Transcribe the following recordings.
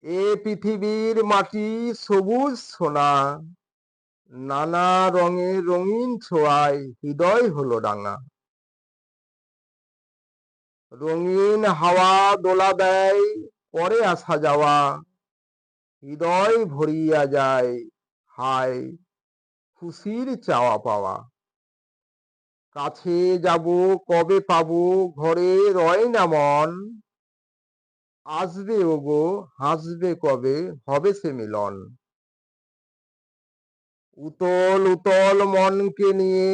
এ পৃথিবীর মাটি সবুজ সোনা, নানা রঙের রঙিন ছোঁয়ায় হৃদয় হলো রাঙা। রঙিন হাওয়া দোলা দেয়, পরে আসা যাওয়া, হৃদয় ভরিয়া যায়, হায় খুশির চাওয়া পাওয়া। কাছে যাব কবে পাবো, ঘরে রয় না মন, আসবে ওগো হাসবে কবে, হবে সে মিলন। উতল উতল মনকে নিয়ে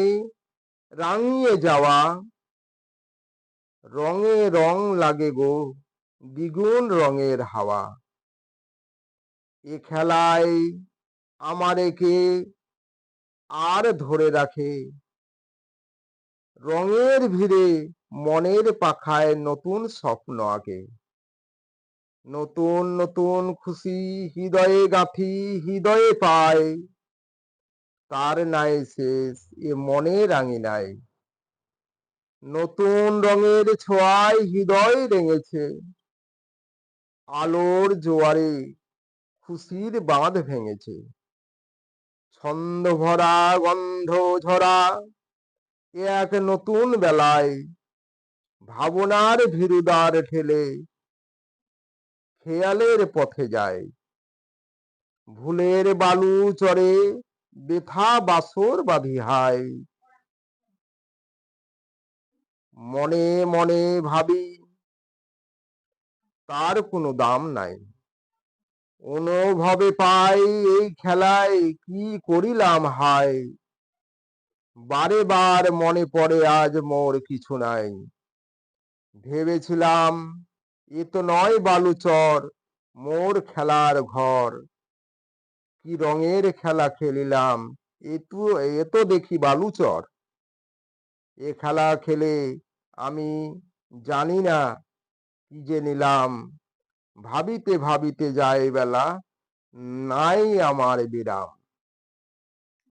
রাঙিয়ে যাওয়া, রঙে রং লাগে গো, দ্বিগুণ রঙের হাওয়া। এ খেলায় আমারে কে আর ধরে রাখে, রঙের ভিড়ে মনের পাখায় নতুন স্বপ্ন আঁকে। নতুন নতুন খুশি হৃদয়ে গাঁথি, হৃদয়ে পায়, তার নাই শেষ এ মনের আঙিনায়। নতুন রঙের ছোঁয়ায় হৃদয় রেঙেছে, আলোর জোয়ারে খুশির বাঁধ ভেঙেছে। ছন্দ ভরা গন্ধ ঝরা এ এক নতুন বেলায়, ভাবনার ভীরুদ্বার ঠেলে খেয়ালের পথে যায়। ভুলের বালু চরে বৃথা বাসর বাঁধি হায়, মনে মনে ভাবি তার কোনো দাম নাই। অনুভবে পাই এই খেলায় কি করিলাম হায়, বারে বার মনে পড়ে আজ মোর কিছু নাই। ভেবেছিলাম এ তো নয় বালুচর, মোর খেলার ঘর, কি রঙের খেলা খেলিলাম, এ তো দেখি বালুচর। এ খেলা খেলে আমি জানি না কি যে নিলাম, ভাবিতে ভাবিতে যায় বেলা, নাই আমার বিরাম।